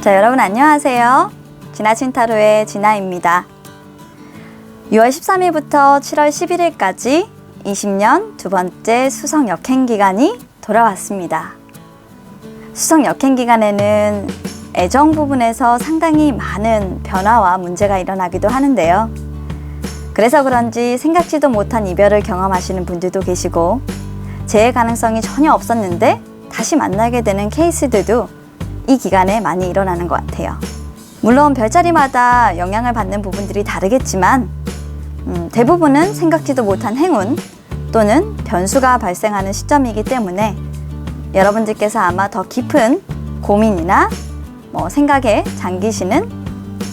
자, 여러분 안녕하세요. 지나친 타로의 진아입니다. 6월 13일부터 7월 11일까지 20년 두 번째 수석 역행 기간이 돌아왔습니다. 수석 역행 기간에는 애정 부분에서 상당히 많은 변화와 문제가 일어나기도 하는데요. 그래서 그런지 생각지도 못한 이별을 경험하시는 분들도 계시고, 재해 가능성이 전혀 없었는데 다시 만나게 되는 케이스들도 이 기간에 많이 일어나는 것 같아요. 물론 별자리마다 영향을 받는 부분들이 다르겠지만 대부분은 생각지도 못한 행운 또는 변수가 발생하는 시점이기 때문에 여러분들께서 아마 더 깊은 고민이나 생각에 잠기시는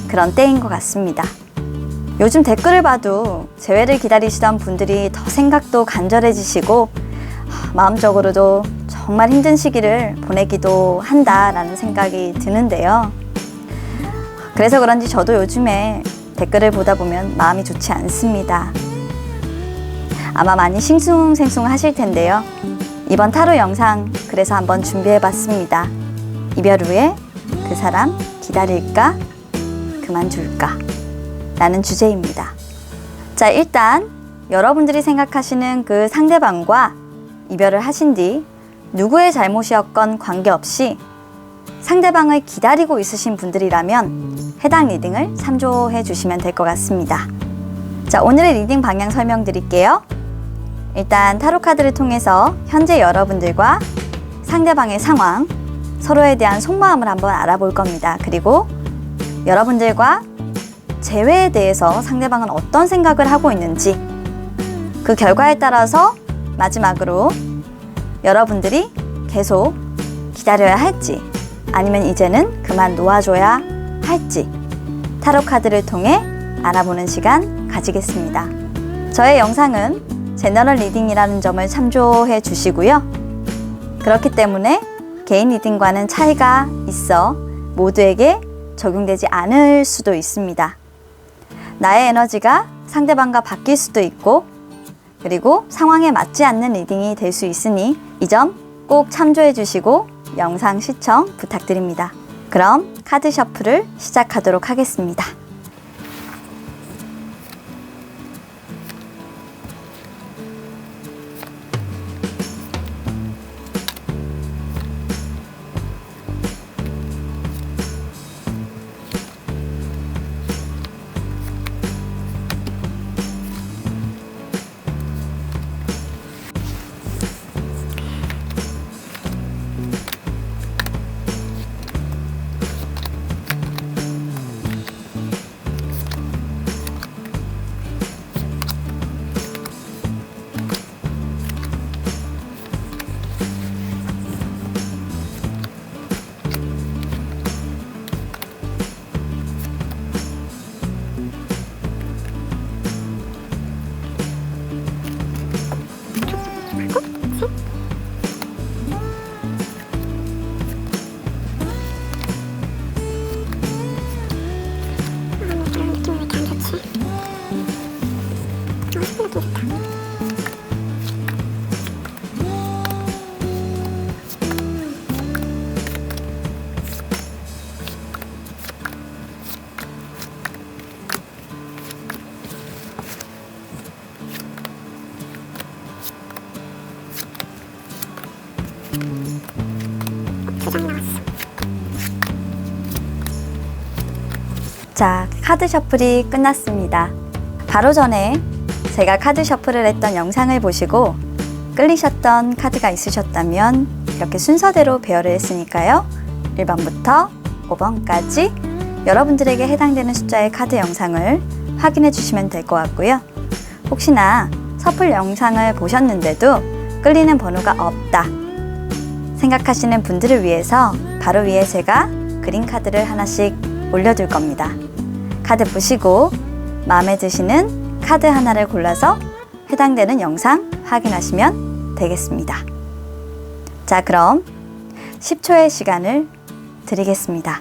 그런 때인 것 같습니다. 요즘 댓글을 봐도 재회를 기다리시던 분들이 더 생각도 간절해지시고 마음적으로도 정말 힘든 시기를 보내기도 한다라는 생각이 드는데요. 그래서 그런지 저도 요즘에 댓글을 보다 보면 마음이 좋지 않습니다. 아마 많이 싱숭생숭 하실 텐데요. 이번 타로 영상 그래서 한번 준비해봤습니다. 이별 후에 그 사람 기다릴까? 그만둘까? 라는 주제입니다. 자, 일단 여러분들이 생각하시는 그 상대방과 이별을 하신 뒤 누구의 잘못이었건 관계없이 상대방을 기다리고 있으신 분들이라면 해당 리딩을 참조해 주시면 될 것 같습니다. 자, 오늘의 리딩 방향 설명드릴게요. 일단 타로 카드를 통해서 현재 여러분들과 상대방의 상황, 서로에 대한 속마음을 한번 알아볼 겁니다. 그리고 여러분들과 재회에 대해서 상대방은 어떤 생각을 하고 있는지, 그 결과에 따라서 마지막으로 여러분들이 계속 기다려야 할지 아니면 이제는 그만 놓아줘야 할지 타로 카드를 통해 알아보는 시간 가지겠습니다. 저의 영상은 제너럴 리딩이라는 점을 참조해 주시고요. 그렇기 때문에 개인 리딩과는 차이가 있어 모두에게 적용되지 않을 수도 있습니다. 나의 에너지가 상대방과 바뀔 수도 있고, 그리고 상황에 맞지 않는 리딩이 될 수 있으니 이 점 꼭 참조해 주시고 영상 시청 부탁드립니다. 그럼 카드 셔플을 시작하도록 하겠습니다. 자, 카드 셔플이 끝났습니다. 바로 전에 제가 카드 셔플을 했던 영상을 보시고 끌리셨던 카드가 있으셨다면 이렇게 순서대로 배열을 했으니까요. 1번부터 5번까지 여러분들에게 해당되는 숫자의 카드 영상을 확인해 주시면 될 것 같고요. 혹시나 셔플 영상을 보셨는데도 끌리는 번호가 없다 생각하시는 분들을 위해서 바로 위에 제가 그린 카드를 하나씩 올려둘 겁니다. 카드 보시고 마음에 드시는 카드 하나를 골라서 해당되는 영상 확인하시면 되겠습니다. 자, 그럼 10초의 시간을 드리겠습니다.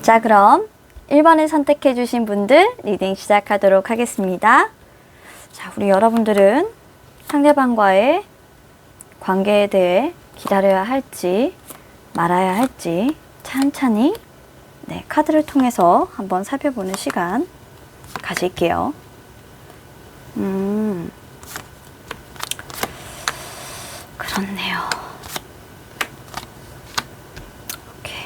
자, 그럼 1번을 선택해 주신 분들 리딩 시작하도록 하겠습니다. 자, 우리 여러분들은 상대방과의 관계에 대해 기다려야 할지 말아야 할지 찬찬히 카드를 통해서 한번 살펴보는 시간 가질게요. 그렇네요. 오케이.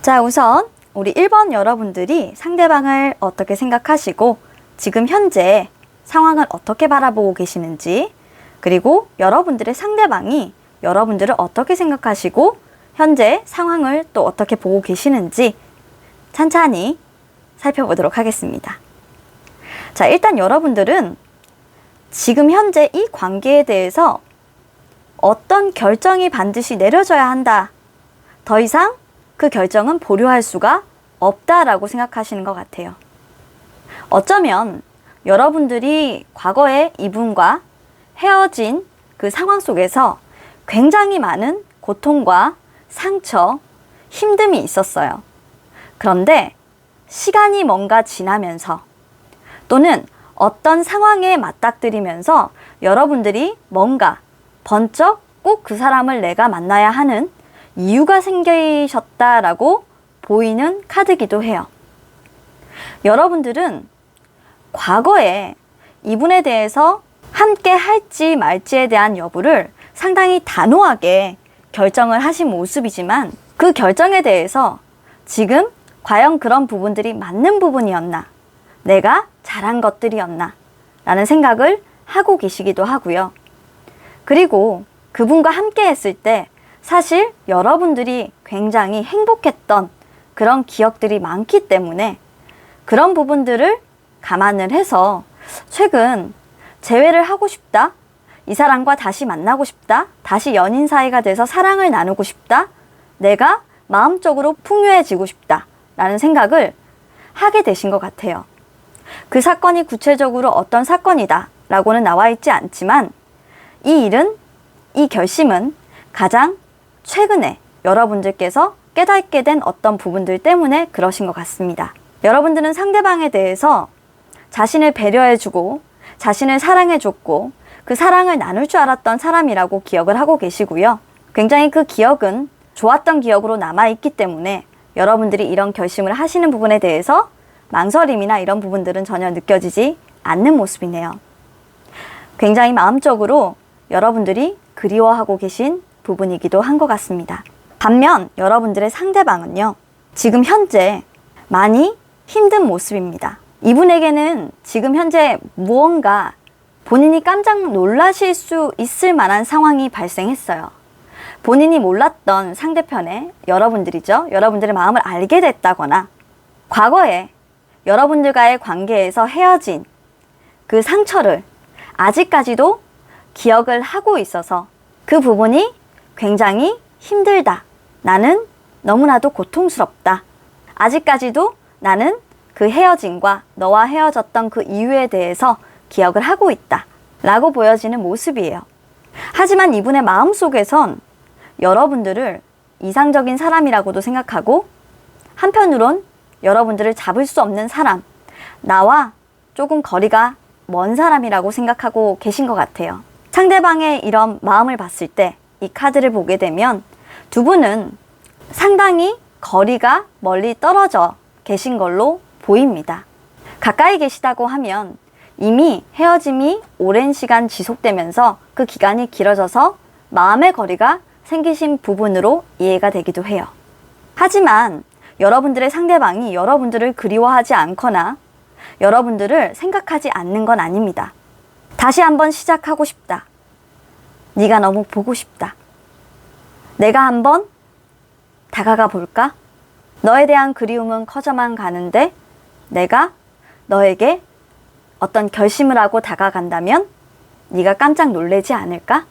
자, 우선 우리 1번 여러분들이 상대방을 어떻게 생각하시고 지금 현재 상황을 어떻게 바라보고 계시는지, 그리고 여러분들의 상대방이 여러분들을 어떻게 생각하시고 현재 상황을 또 어떻게 보고 계시는지 찬찬히 살펴보도록 하겠습니다. 자, 일단 여러분들은 지금 현재 이 관계에 대해서 어떤 결정이 반드시 내려져야 한다. 더 이상 그 결정은 보류할 수가 없다라고 생각하시는 것 같아요. 어쩌면 여러분들이 과거에 이분과 헤어진 그 상황 속에서 굉장히 많은 고통과 상처, 힘듦이 있었어요. 그런데 시간이 뭔가 지나면서 또는 어떤 상황에 맞닥뜨리면서 여러분들이 뭔가 번쩍 꼭 그 사람을 내가 만나야 하는 이유가 생기셨다라고 보이는 카드기도 해요. 여러분들은 과거에 이분에 대해서 함께 할지 말지에 대한 여부를 상당히 단호하게 결정을 하신 모습이지만 그 결정에 대해서 지금 과연 그런 부분들이 맞는 부분이었나? 내가 잘한 것들이었나? 라는 생각을 하고 계시기도 하고요. 그리고 그분과 함께 했을 때 사실 여러분들이 굉장히 행복했던 그런 기억들이 많기 때문에 그런 부분들을 감안을 해서 최근 재회를 하고 싶다, 이 사람과 다시 만나고 싶다, 다시 연인 사이가 돼서 사랑을 나누고 싶다, 내가 마음적으로 풍요해지고 싶다 라는 생각을 하게 되신 것 같아요. 그 사건이 구체적으로 어떤 사건이다 라고는 나와 있지 않지만 이 결심은 가장 최근에 여러분들께서 깨닫게 된 어떤 부분들 때문에 그러신 것 같습니다. 여러분들은 상대방에 대해서 자신을 배려해주고 자신을 사랑해줬고 그 사랑을 나눌 줄 알았던 사람이라고 기억을 하고 계시고요. 굉장히 그 기억은 좋았던 기억으로 남아있기 때문에 여러분들이 이런 결심을 하시는 부분에 대해서 망설임이나 이런 부분들은 전혀 느껴지지 않는 모습이네요. 굉장히 마음적으로 여러분들이 그리워하고 계신 부분이기도 한 것 같습니다. 반면 여러분들의 상대방은요, 지금 현재 많이 힘든 모습입니다. 이분에게는 지금 현재 무언가 본인이 깜짝 놀라실 수 있을 만한 상황이 발생했어요. 본인이 몰랐던 상대편의 여러분들이죠. 여러분들의 마음을 알게 됐다거나 과거에 여러분들과의 관계에서 헤어진 그 상처를 아직까지도 기억을 하고 있어서 그 부분이 굉장히 힘들다. 나는 너무나도 고통스럽다. 아직까지도 나는 그 헤어짐과 너와 헤어졌던 그 이유에 대해서 기억을 하고 있다. 라고 보여지는 모습이에요. 하지만 이분의 마음속에선 여러분들을 이상적인 사람이라고도 생각하고 한편으론 여러분들을 잡을 수 없는 사람, 나와 조금 거리가 먼 사람이라고 생각하고 계신 것 같아요. 상대방의 이런 마음을 봤을 때 이 카드를 보게 되면 두 분은 상당히 거리가 멀리 떨어져 계신 걸로 보입니다. 가까이 계시다고 하면 이미 헤어짐이 오랜 시간 지속되면서 그 기간이 길어져서 마음의 거리가 생기신 부분으로 이해가 되기도 해요. 하지만 여러분들의 상대방이 여러분들을 그리워하지 않거나 여러분들을 생각하지 않는 건 아닙니다. 다시 한번 시작하고 싶다. 네가 너무 보고 싶다. 내가 한번 다가가 볼까? 너에 대한 그리움은 커져만 가는데 내가 너에게 어떤 결심을 하고 다가간다면 네가 깜짝 놀라지 않을까?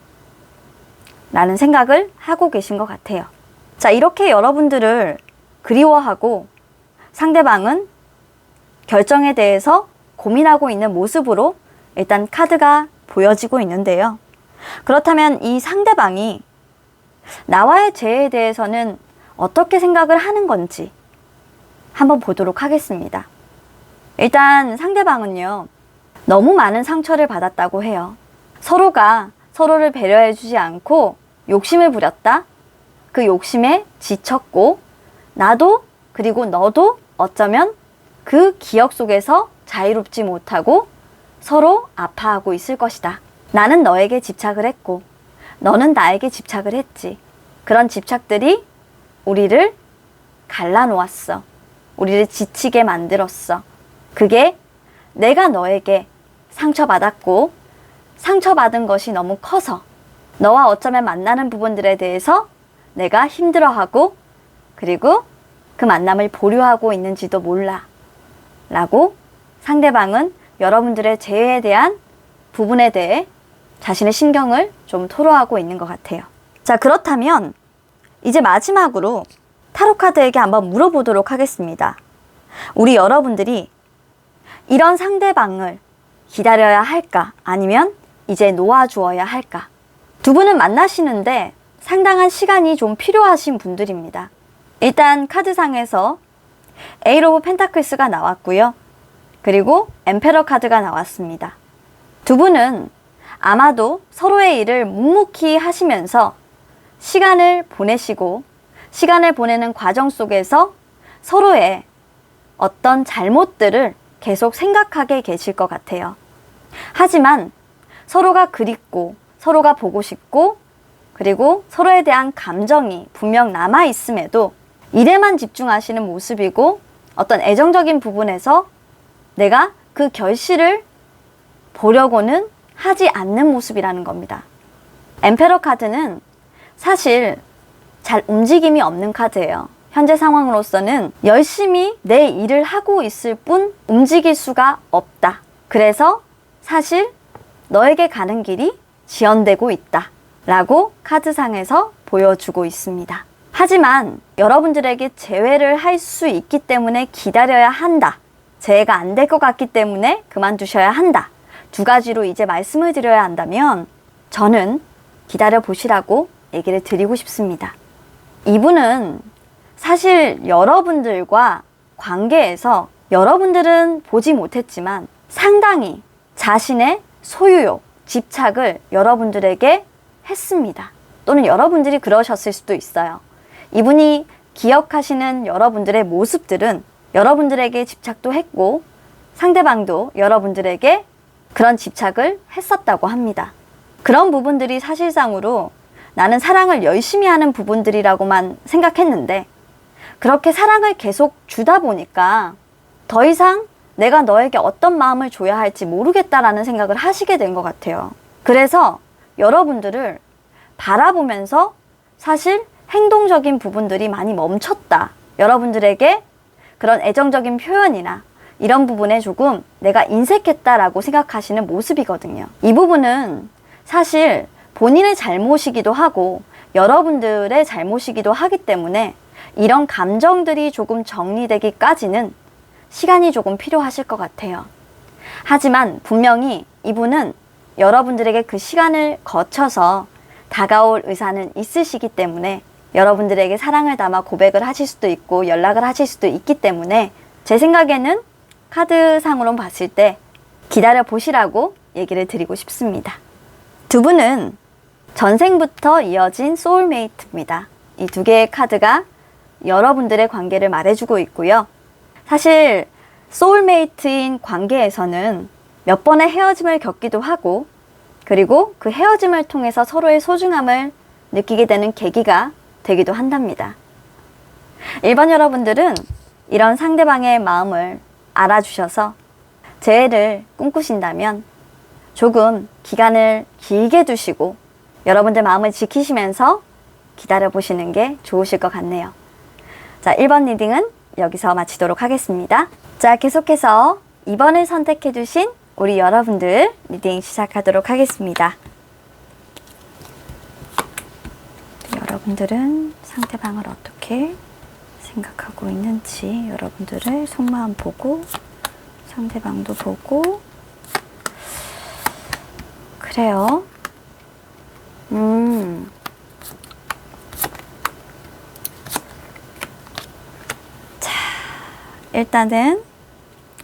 라는 생각을 하고 계신 것 같아요. 자, 이렇게 여러분들을 그리워하고 상대방은 결정에 대해서 고민하고 있는 모습으로 일단 카드가 보여지고 있는데요. 그렇다면 이 상대방이 나와의 재회에 대해서는 어떻게 생각을 하는 건지, 한번 보도록 하겠습니다. 일단 상대방은요, 너무 많은 상처를 받았다고 해요. 서로가 서로를 배려해주지 않고 욕심을 부렸다. 그 욕심에 지쳤고, 나도 그리고 너도 어쩌면 그 기억 속에서 자유롭지 못하고 서로 아파하고 있을 것이다. 나는 너에게 집착을 했고 너는 나에게 집착을 했지. 그런 집착들이 우리를 갈라놓았어. 우리를 지치게 만들었어. 그게 내가 너에게 상처받았고 상처받은 것이 너무 커서 너와 어쩌면 만나는 부분들에 대해서 내가 힘들어하고 그리고 그 만남을 보류하고 있는지도 몰라 라고 상대방은 여러분들의 재회에 대한 부분에 대해 자신의 신경을 좀 토로하고 있는 것 같아요. 자, 그렇다면 이제 마지막으로 타로 카드에게 한번 물어보도록 하겠습니다. 우리 여러분들이 이런 상대방을 기다려야 할까? 아니면 이제 놓아주어야 할까? 두 분은 만나시는데 상당한 시간이 좀 필요하신 분들입니다. 일단 카드상에서 에이트 오브 펜타클스가 나왔고요. 그리고 엠페러 카드가 나왔습니다. 두 분은 아마도 서로의 일을 묵묵히 하시면서 시간을 보내시고 시간을 보내는 과정 속에서 서로의 어떤 잘못들을 계속 생각하게 계실 것 같아요. 하지만 서로가 그립고 서로가 보고 싶고 그리고 서로에 대한 감정이 분명 남아 있음에도 일에만 집중하시는 모습이고 어떤 애정적인 부분에서 내가 그 결실을 보려고는 하지 않는 모습이라는 겁니다. 엠페러 카드는 사실 잘 움직임이 없는 카드예요. 현재 상황으로서는 열심히 내 일을 하고 있을 뿐 움직일 수가 없다. 그래서 사실 너에게 가는 길이 지연되고 있다 라고 카드상에서 보여주고 있습니다. 하지만 여러분들에게 재회를 할 수 있기 때문에 기다려야 한다. 재회가 안 될 것 같기 때문에 그만두셔야 한다. 두 가지로 이제 말씀을 드려야 한다면 저는 기다려 보시라고 얘기를 드리고 싶습니다. 이분은 사실 여러분들과 관계에서 여러분들은 보지 못했지만 상당히 자신의 소유욕, 집착을 여러분들에게 했습니다. 또는 여러분들이 그러셨을 수도 있어요. 이분이 기억하시는 여러분들의 모습들은 여러분들에게 집착도 했고 상대방도 여러분들에게 그런 집착을 했었다고 합니다. 그런 부분들이 사실상으로 나는 사랑을 열심히 하는 부분들이라고만 생각했는데 그렇게 사랑을 계속 주다 보니까 더 이상 내가 너에게 어떤 마음을 줘야 할지 모르겠다라는 생각을 하시게 된 것 같아요. 그래서 여러분들을 바라보면서 사실 행동적인 부분들이 많이 멈췄다. 여러분들에게 그런 애정적인 표현이나 이런 부분에 조금 내가 인색했다라고 생각하시는 모습이거든요. 이 부분은 사실 본인의 잘못이기도 하고 여러분들의 잘못이기도 하기 때문에 이런 감정들이 조금 정리되기까지는 시간이 조금 필요하실 것 같아요. 하지만 분명히 이분은 여러분들에게 그 시간을 거쳐서 다가올 의사는 있으시기 때문에 여러분들에게 사랑을 담아 고백을 하실 수도 있고 연락을 하실 수도 있기 때문에 제 생각에는 카드상으로 봤을 때 기다려 보시라고 얘기를 드리고 싶습니다. 두 분은 전생부터 이어진 소울메이트입니다. 이 두 개의 카드가 여러분들의 관계를 말해주고 있고요. 사실 소울메이트인 관계에서는 몇 번의 헤어짐을 겪기도 하고 그리고 그 헤어짐을 통해서 서로의 소중함을 느끼게 되는 계기가 되기도 한답니다. 1번 여러분들은 이런 상대방의 마음을 알아주셔서 재회를 꿈꾸신다면 조금 기간을 길게 두시고 여러분들 마음을 지키시면서 기다려보시는 게 좋으실 것 같네요. 자, 1번 리딩은 여기서 마치도록 하겠습니다. 자, 계속해서 2번을 선택해 주신 우리 여러분들 리딩 시작하도록 하겠습니다. 여러분들은 상대방을 어떻게 생각하고 있는지 여러분들의 속마음 보고 상대방도 보고 그래요. 자, 일단은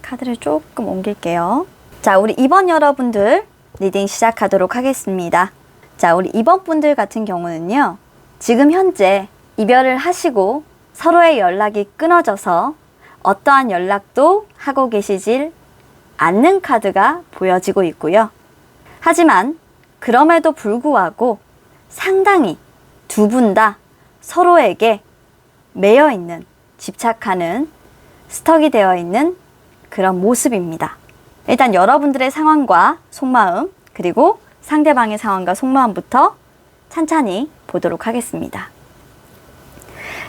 카드를 조금 옮길게요. 자, 우리 2번 여러분들 리딩 시작하도록 하겠습니다. 자, 우리 2번 분들 같은 경우는요. 지금 현재 이별을 하시고 서로의 연락이 끊어져서 어떠한 연락도 하고 계시질 않는 카드가 보여지고 있고요. 하지만 그럼에도 불구하고 상당히 두 분 다 서로에게 매여 있는, 집착하는, 스톡이 되어 있는 그런 모습입니다. 일단 여러분들의 상황과 속마음, 그리고 상대방의 상황과 속마음부터 찬찬히 보도록 하겠습니다.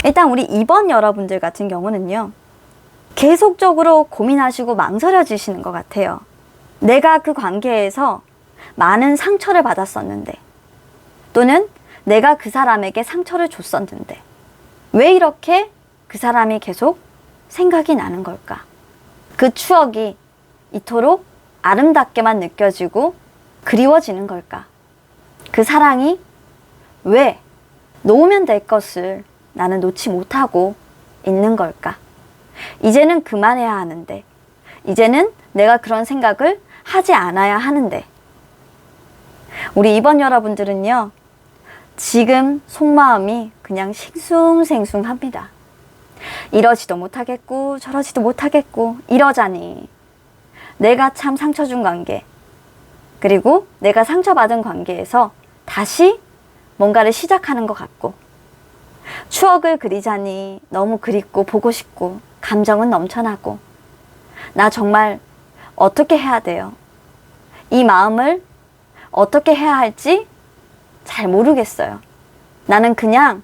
일단 우리 2번 여러분들 같은 경우는요. 계속적으로 고민하시고 망설여지시는 것 같아요. 내가 그 관계에서 많은 상처를 받았었는데, 또는 내가 그 사람에게 상처를 줬었는데 왜 이렇게 그 사람이 계속 생각이 나는 걸까? 그 추억이 이토록 아름답게만 느껴지고 그리워지는 걸까? 그 사랑이 왜 놓으면 될 것을 나는 놓지 못하고 있는 걸까? 이제는 그만해야 하는데, 이제는 내가 그런 생각을 하지 않아야 하는데. 우리 2번 여러분들은요, 지금 속마음이 그냥 싱숭생숭합니다. 이러지도 못하겠고 저러지도 못하겠고 이러자니 내가 참 상처 준 관계, 그리고 내가 상처받은 관계에서 다시 뭔가를 시작하는 것 같고, 추억을 그리자니 너무 그립고 보고 싶고 감정은 넘쳐나고, 나 정말 어떻게 해야 돼요? 이 마음을 어떻게 해야 할지 잘 모르겠어요. 나는 그냥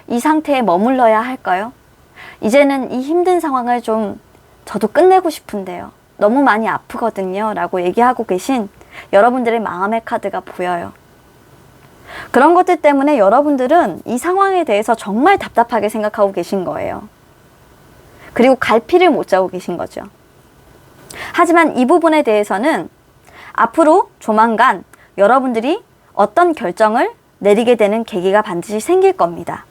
이 상태에 머물러야 할까요? 이제는 이 힘든 상황을 좀 저도 끝내고 싶은데요. 너무 많이 아프거든요. 라고 얘기하고 계신 여러분들의 마음의 카드가 보여요. 그런 것들 때문에 여러분들은 이 상황에 대해서 정말 답답하게 생각하고 계신 거예요. 그리고 갈피를 못 잡고 계신 거죠. 하지만 이 부분에 대해서는 앞으로 조만간 여러분들이 어떤 결정을 내리게 되는 계기가 반드시 생길 겁니다.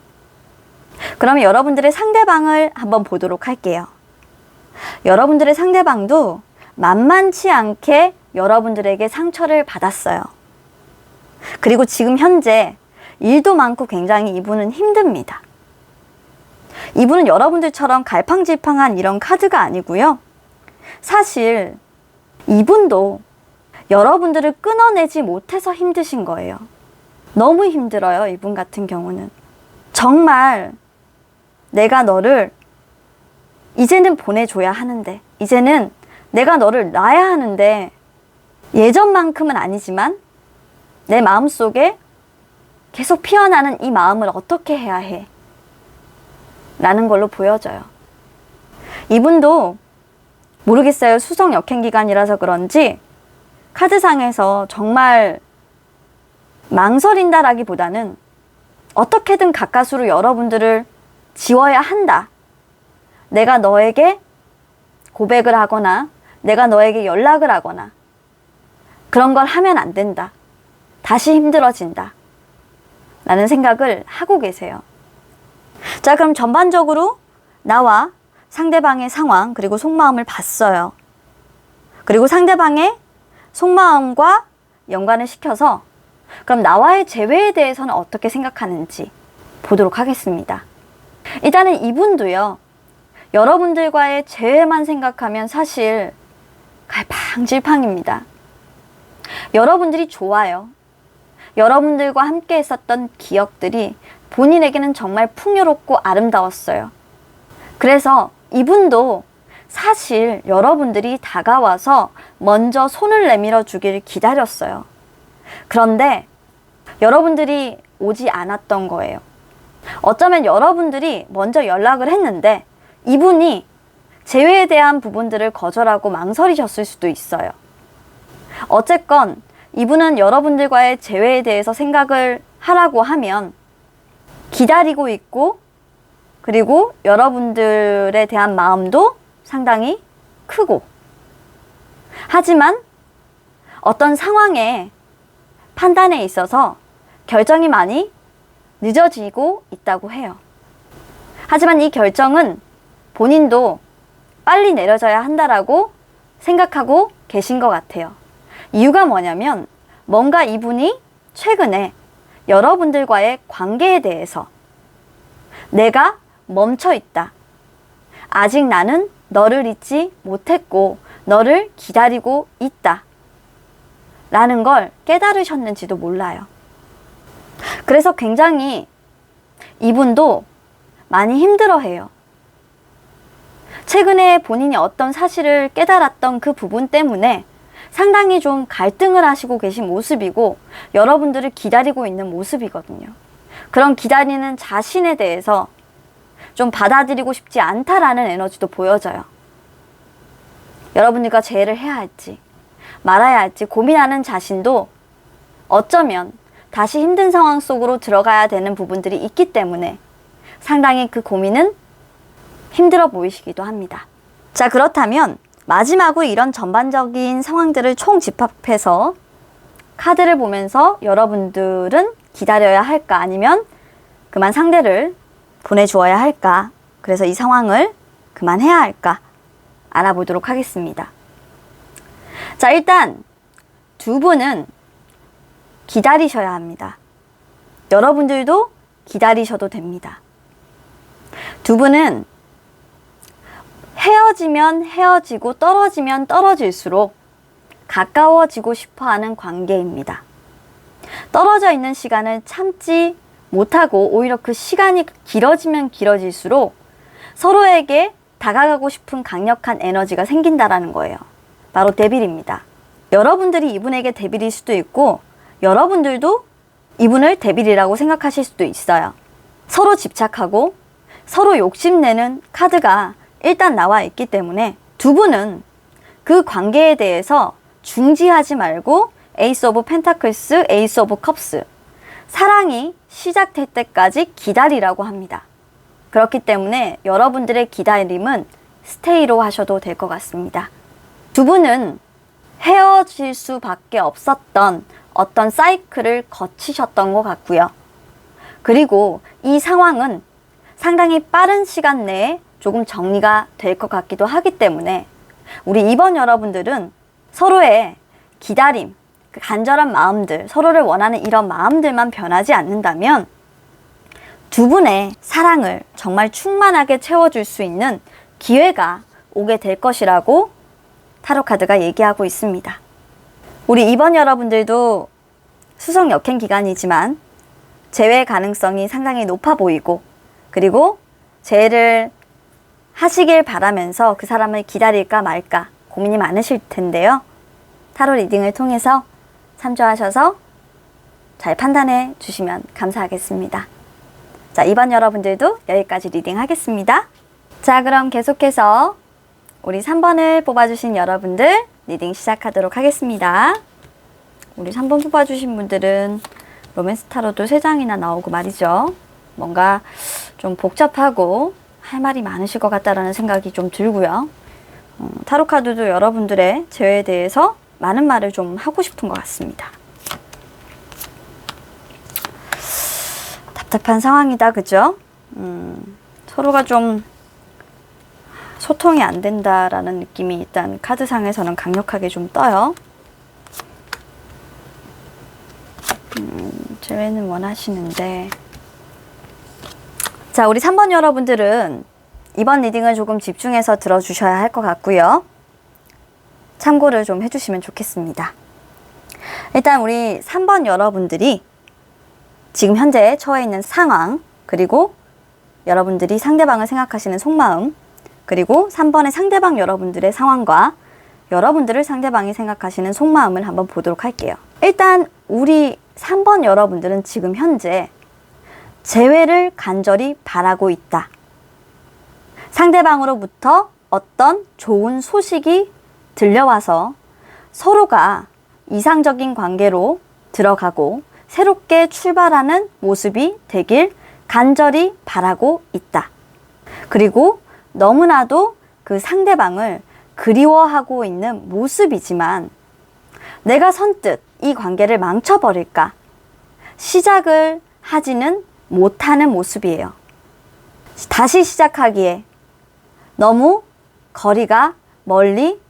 그러면 여러분들의 상대방을 한번 보도록 할게요. 여러분들의 상대방도 만만치 않게 여러분들에게 상처를 받았어요. 그리고 지금 현재 일도 많고 굉장히 이분은 힘듭니다. 이분은 여러분들처럼 갈팡질팡한 이런 카드가 아니고요. 사실 이분도 여러분들을 끊어내지 못해서 힘드신 거예요. 너무 힘들어요, 이분 같은 경우는. 정말 내가 너를 이제는 보내줘야 하는데, 이제는 내가 너를 놔야 하는데, 예전만큼은 아니지만 내 마음속에 계속 피어나는 이 마음을 어떻게 해야 해? 라는 걸로 보여져요. 이분도 모르겠어요. 수성 역행 기간이라서 그런지 카드상에서 정말 망설인다라기보다는 어떻게든 가까스로 여러분들을 지워야 한다. 내가 너에게 고백을 하거나 내가 너에게 연락을 하거나 그런 걸 하면 안 된다. 다시 힘들어진다. 라는 생각을 하고 계세요. 자, 그럼 전반적으로 나와 상대방의 상황 그리고 속마음을 봤어요. 그리고 상대방의 속마음과 연관을 시켜서 그럼 나와의 재회에 대해서는 어떻게 생각하는지 보도록 하겠습니다. 일단은 이분도요. 여러분들과의 재회만 생각하면 사실 갈팡질팡입니다. 여러분들이 좋아요. 여러분들과 함께 했었던 기억들이 본인에게는 정말 풍요롭고 아름다웠어요. 그래서 이분도 사실 여러분들이 다가와서 먼저 손을 내밀어 주기를 기다렸어요. 그런데 여러분들이 오지 않았던 거예요. 어쩌면 여러분들이 먼저 연락을 했는데 이분이 재회에 대한 부분들을 거절하고 망설이셨을 수도 있어요. 어쨌건 이분은 여러분들과의 재회에 대해서 생각을 하라고 하면 기다리고 있고, 그리고 여러분들에 대한 마음도 상당히 크고, 하지만 어떤 상황에 판단에 있어서 결정이 많이 늦어지고 있다고 해요. 하지만 이 결정은 본인도 빨리 내려져야 한다라고 생각하고 계신 것 같아요. 이유가 뭐냐면 뭔가 이분이 최근에 여러분들과의 관계에 대해서 내가 멈춰 있다. 아직 나는 너를 잊지 못했고 너를 기다리고 있다. 라는 걸 깨달으셨는지도 몰라요. 그래서 굉장히 이분도 많이 힘들어해요. 최근에 본인이 어떤 사실을 깨달았던 그 부분 때문에 상당히 좀 갈등을 하시고 계신 모습이고 여러분들을 기다리고 있는 모습이거든요. 그런 기다리는 자신에 대해서 좀 받아들이고 싶지 않다라는 에너지도 보여져요. 여러분들과 재회를 해야 할지 말아야 할지 고민하는 자신도 어쩌면 다시 힘든 상황 속으로 들어가야 되는 부분들이 있기 때문에 상당히 그 고민은 힘들어 보이시기도 합니다. 자, 그렇다면 마지막으로 이런 전반적인 상황들을 총 집합해서 카드를 보면서 여러분들은 기다려야 할까 아니면 그만 상대를 보내주어야 할까, 그래서 이 상황을 그만해야 할까 알아보도록 하겠습니다. 자, 일단 두 분은 기다리셔야 합니다. 여러분들도 기다리셔도 됩니다. 두 분은 헤어지면 헤어지고 떨어지면 떨어질수록 가까워지고 싶어하는 관계입니다. 떨어져 있는 시간을 참지 못하고 오히려 그 시간이 길어지면 길어질수록 서로에게 다가가고 싶은 강력한 에너지가 생긴다라는 거예요. 바로 데빌입니다. 여러분들이 이분에게 데빌일 수도 있고 여러분들도 이분을 데빌이라고 생각하실 수도 있어요. 서로 집착하고 서로 욕심내는 카드가 일단 나와 있기 때문에 두 분은 그 관계에 대해서 중지하지 말고 에이스 오브 펜타클스, 에이스 오브 컵스, 사랑이 시작될 때까지 기다리라고 합니다. 그렇기 때문에 여러분들의 기다림은 스테이로 하셔도 될 것 같습니다. 두 분은 헤어질 수밖에 없었던 어떤 사이클을 거치셨던 것 같고요. 그리고 이 상황은 상당히 빠른 시간 내에 조금 정리가 될 것 같기도 하기 때문에 우리 2번 여러분들은 서로의 기다림, 그 간절한 마음들, 서로를 원하는 이런 마음들만 변하지 않는다면 두 분의 사랑을 정말 충만하게 채워줄 수 있는 기회가 오게 될 것이라고 타로카드가 얘기하고 있습니다. 우리 2번 여러분들도 수성 역행 기간이지만 재회 가능성이 상당히 높아 보이고 그리고 재회를 하시길 바라면서 그 사람을 기다릴까 말까 고민이 많으실 텐데요. 타로 리딩을 통해서 참조하셔서 잘 판단해 주시면 감사하겠습니다. 자, 2번 여러분들도 여기까지 리딩 하겠습니다. 자, 그럼 계속해서 우리 3번을 뽑아주신 여러분들 리딩 시작하도록 하겠습니다. 우리 3번 뽑아주신 분들은 로맨스 타로도 3장이나 나오고 말이죠. 뭔가 좀 복잡하고 할 말이 많으실 것 같다라는 생각이 좀 들고요. 타로 카드도 여러분들의 재회에 대해서 많은 말을 좀 하고 싶은 것 같습니다. 답답한 상황이다, 그죠? 서로가 좀 소통이 안 된다라는 느낌이 일단 카드상에서는 강력하게 좀 떠요. 재회는 원하시는데 자, 우리 3번 여러분들은 이번 리딩을 조금 집중해서 들어주셔야 할 것 같고요. 참고를 좀 해주시면 좋겠습니다. 일단 우리 3번 여러분들이 지금 현재 처해 있는 상황, 그리고 여러분들이 상대방을 생각하시는 속마음, 그리고 3번의 상대방 여러분들의 상황과 여러분들을 상대방이 생각하시는 속마음을 한번 보도록 할게요. 일단 우리 3번 여러분들은 지금 현재 재회를 간절히 바라고 있다. 상대방으로부터 어떤 좋은 소식이 들려와서 서로가 이상적인 관계로 들어가고 새롭게 출발하는 모습이 되길 간절히 바라고 있다. 그리고 너무나도 그 상대방을 그리워하고 있는 모습이지만 내가 선뜻 이 관계를 망쳐버릴까 시작을 하지는 못하는 모습이에요. 다시 시작하기에 너무 거리가 멀리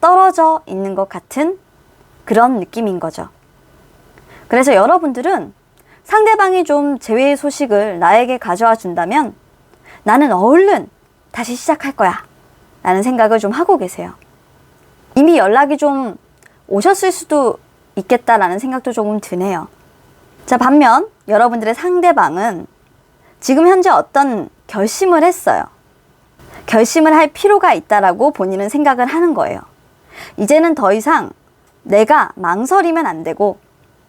떨어져 있는 것 같은 그런 느낌인 거죠. 그래서 여러분들은 상대방이 좀 재회의 소식을 나에게 가져와 준다면 나는 얼른 다시 시작할 거야 라는 생각을 좀 하고 계세요. 이미 연락이 좀 오셨을 수도 있겠다라는 생각도 조금 드네요. 자, 반면 여러분들의 상대방은 지금 현재 어떤 결심을 했어요. 결심을 할 필요가 있다라고 본인은 생각을 하는 거예요. 이제는 더 이상 내가 망설이면 안 되고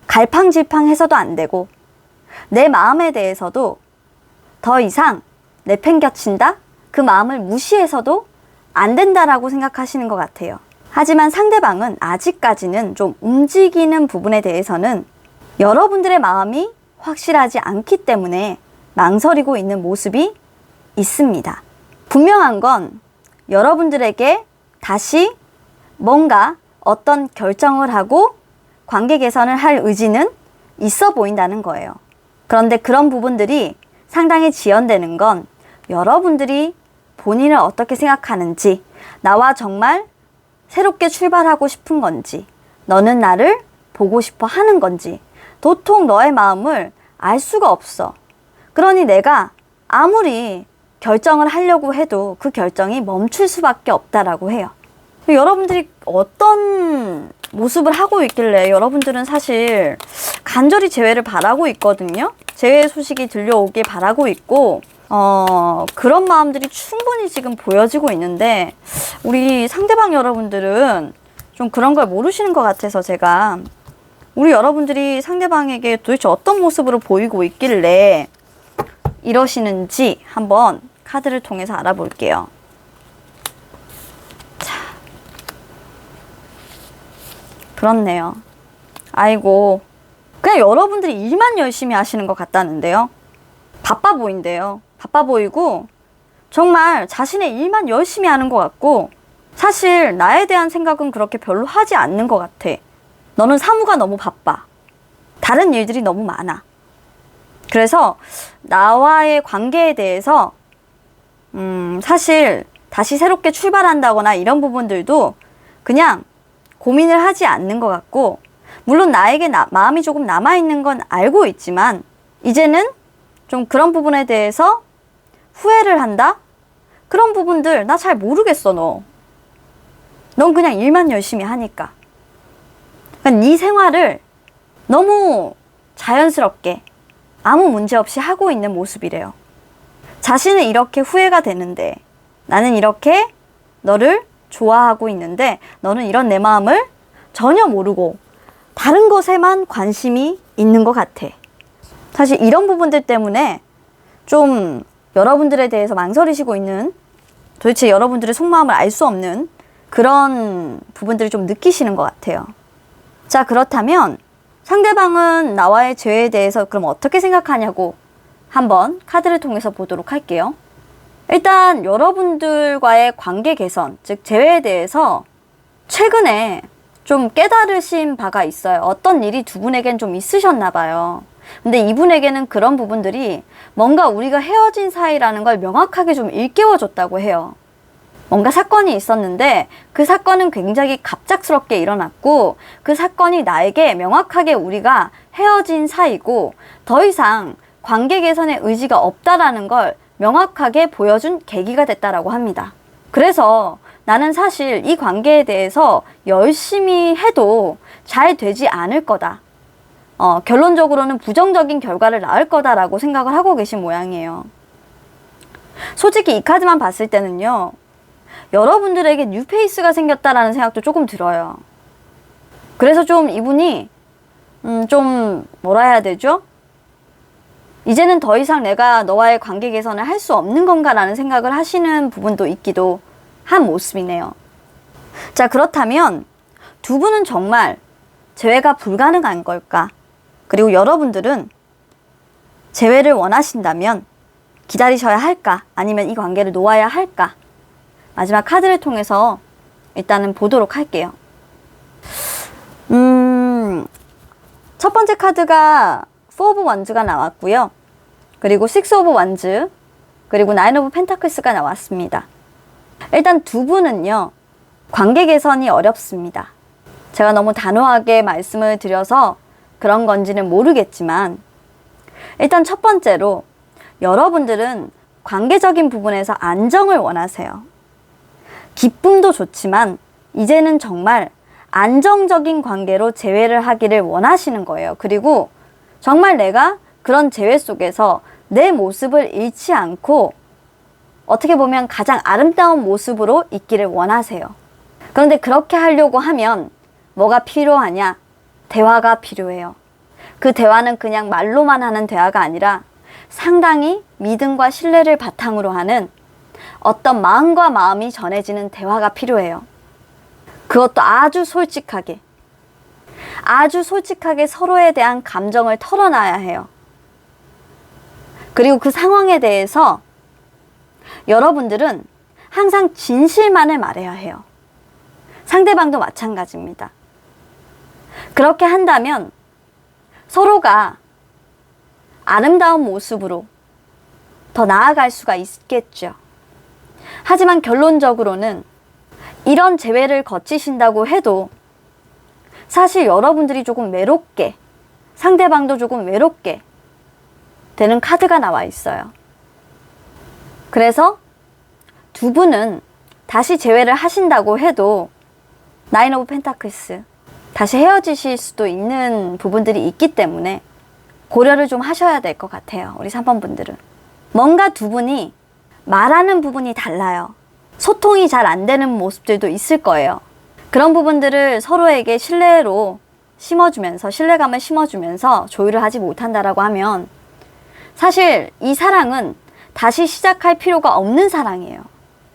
갈팡질팡해서도 안 되고 내 마음에 대해서도 더 이상 내팽겨친다? 그 마음을 무시해서도 안 된다라고 생각하시는 것 같아요. 하지만 상대방은 아직까지는 좀 움직이는 부분에 대해서는 여러분들의 마음이 확실하지 않기 때문에 망설이고 있는 모습이 있습니다. 분명한 건 여러분들에게 다시 뭔가 어떤 결정을 하고 관계 개선을 할 의지는 있어 보인다는 거예요. 그런데 그런 부분들이 상당히 지연되는 건 여러분들이 본인을 어떻게 생각하는지, 나와 정말 새롭게 출발하고 싶은 건지, 너는 나를 보고 싶어 하는 건지 도통 너의 마음을 알 수가 없어. 그러니 내가 아무리 결정을 하려고 해도 그 결정이 멈출 수밖에 없다라고 해요. 여러분들이 어떤 모습을 하고 있길래 여러분들은 사실 간절히 재회를 바라고 있거든요. 재회 소식이 들려오길 바라고 있고 그런 마음들이 충분히 지금 보여지고 있는데 우리 상대방 여러분들은 좀 그런 걸 모르시는 것 같아서 제가 우리 여러분들이 상대방에게 도대체 어떤 모습으로 보이고 있길래 이러시는지 한번 카드를 통해서 알아볼게요. 자, 그렇네요. 아이고, 그냥 여러분들이 일만 열심히 하시는 것 같다는데요. 바빠 보인대요. 바빠 보이고 정말 자신의 일만 열심히 하는 것 같고 사실 나에 대한 생각은 그렇게 별로 하지 않는 것 같아. 너는 사무가 너무 바빠. 다른 일들이 너무 많아. 그래서 나와의 관계에 대해서 사실 다시 새롭게 출발한다거나 이런 부분들도 그냥 고민을 하지 않는 것 같고 물론 나에게 마음이 조금 남아있는 건 알고 있지만 이제는 좀 그런 부분에 대해서 후회를 한다? 그런 부분들 나 잘 모르겠어 너. 넌 그냥 일만 열심히 하니까. 그러니까 네 생활을 너무 자연스럽게 아무 문제 없이 하고 있는 모습이래요. 자신은 이렇게 후회가 되는데 나는 이렇게 너를 좋아하고 있는데 너는 이런 내 마음을 전혀 모르고 다른 것에만 관심이 있는 것 같아. 사실 이런 부분들 때문에 좀 여러분들에 대해서 망설이시고 있는 도대체 여러분들의 속마음을 알 수 없는 그런 부분들을 좀 느끼시는 것 같아요. 자, 그렇다면 상대방은 나와의 죄에 대해서 그럼 어떻게 생각하냐고 한번 카드를 통해서 보도록 할게요. 일단 여러분들과의 관계 개선, 즉 재회에 대해서 최근에 좀 깨달으신 바가 있어요. 어떤 일이 두 분에겐 좀 있으셨나 봐요. 근데 이분에게는 그런 부분들이 뭔가 우리가 헤어진 사이라는 걸 명확하게 좀 일깨워줬다고 해요. 뭔가 사건이 있었는데 그 사건은 굉장히 갑작스럽게 일어났고 그 사건이 나에게 명확하게 우리가 헤어진 사이고 더 이상 관계 개선의 의지가 없다라는 걸 명확하게 보여준 계기가 됐다라고 합니다. 그래서 나는 사실 이 관계에 대해서 열심히 해도 잘 되지 않을 거다. 결론적으로는 부정적인 결과를 낳을 거다라고 생각을 하고 계신 모양이에요. 솔직히 이 카드만 봤을 때는요. 여러분들에게 뉴페이스가 생겼다라는 생각도 조금 들어요. 그래서 좀 이분이 좀 뭐라 해야 되죠? 이제는 더 이상 내가 너와의 관계 개선을 할 수 없는 건가라는 생각을 하시는 부분도 있기도 한 모습이네요. 자, 그렇다면 두 분은 정말 재회가 불가능한 걸까? 그리고 여러분들은 재회를 원하신다면 기다리셔야 할까? 아니면 이 관계를 놓아야 할까? 마지막 카드를 통해서 일단은 보도록 할게요. 첫 번째 카드가 4 오브 원즈가 나왔고요. 그리고 6 오브 원즈, 그리고 9 오브 펜타클스가 나왔습니다. 일단 두 분은요, 관계 개선이 어렵습니다. 제가 너무 단호하게 말씀을 드려서 그런 건지는 모르겠지만, 일단 첫 번째로 여러분들은 관계적인 부분에서 안정을 원하세요. 기쁨도 좋지만 이제는 정말 안정적인 관계로 재회를 하기를 원하시는 거예요. 그리고 정말 내가 그런 재회 속에서 내 모습을 잃지 않고 어떻게 보면 가장 아름다운 모습으로 있기를 원하세요. 그런데 그렇게 하려고 하면 뭐가 필요하냐? 대화가 필요해요. 그 대화는 그냥 말로만 하는 대화가 아니라 상당히 믿음과 신뢰를 바탕으로 하는 어떤 마음과 마음이 전해지는 대화가 필요해요. 그것도 아주 솔직하게 서로에 대한 감정을 털어놔야 해요. 그리고 그 상황에 대해서 여러분들은 항상 진실만을 말해야 해요. 상대방도 마찬가지입니다. 그렇게 한다면 서로가 아름다운 모습으로 더 나아갈 수가 있겠죠. 하지만 결론적으로는 이런 재회를 거치신다고 해도 사실 여러분들이 조금 외롭게, 상대방도 조금 외롭게 되는 카드가 나와 있어요. 그래서 두 분은 다시 재회를 하신다고 해도 나인 오브 펜타클스, 다시 헤어지실 수도 있는 부분들이 있기 때문에 고려를 좀 하셔야 될 것 같아요. 우리 3번 분들은. 뭔가 두 분이 말하는 부분이 달라요. 소통이 잘 안 되는 모습들도 있을 거예요. 그런 부분들을 서로에게 신뢰감을 심어주면서 조율을 하지 못한다라고 하면 사실 이 사랑은 다시 시작할 필요가 없는 사랑이에요.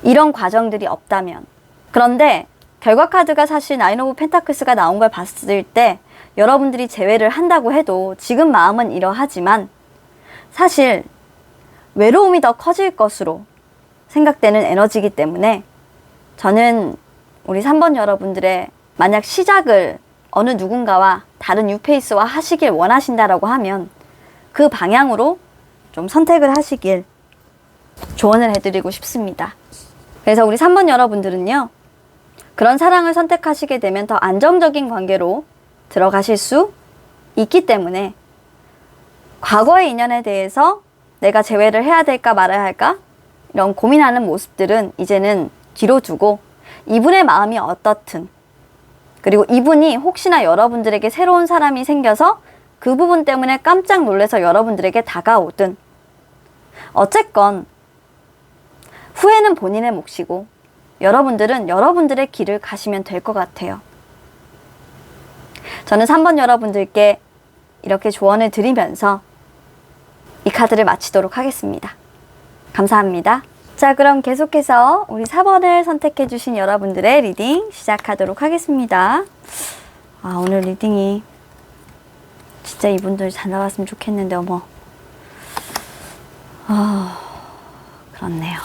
이런 과정들이 없다면. 그런데 결과 카드가 사실 나인 오브 펜타클스가 나온 걸 봤을 때 여러분들이 재회를 한다고 해도 지금 마음은 이러하지만 사실 외로움이 더 커질 것으로 생각되는 에너지이기 때문에 저는 우리 3번 여러분들의 만약 시작을 어느 누군가와 다른 뉴페이스와 하시길 원하신다라고 하면 그 방향으로 좀 선택을 하시길 조언을 해드리고 싶습니다. 그래서 우리 3번 여러분들은요, 그런 사랑을 선택하시게 되면 더 안정적인 관계로 들어가실 수 있기 때문에 과거의 인연에 대해서 내가 재회를 해야 될까 말아야 할까? 이런 고민하는 모습들은 이제는 뒤로 두고 이분의 마음이 어떻든, 그리고 이분이 혹시나 여러분들에게 새로운 사람이 생겨서 그 부분 때문에 깜짝 놀라서 여러분들에게 다가오든, 어쨌건 후회는 본인의 몫이고 여러분들은 여러분들의 길을 가시면 될 것 같아요. 저는 3번 여러분들께 이렇게 조언을 드리면서 이 카드를 마치도록 하겠습니다. 감사합니다. 자, 그럼 계속해서 우리 4번을 선택해 주신 여러분들의 리딩 시작하도록 하겠습니다. 오늘 리딩이 진짜 이분들 잘 나왔으면 좋겠는데 어머. 그렇네요.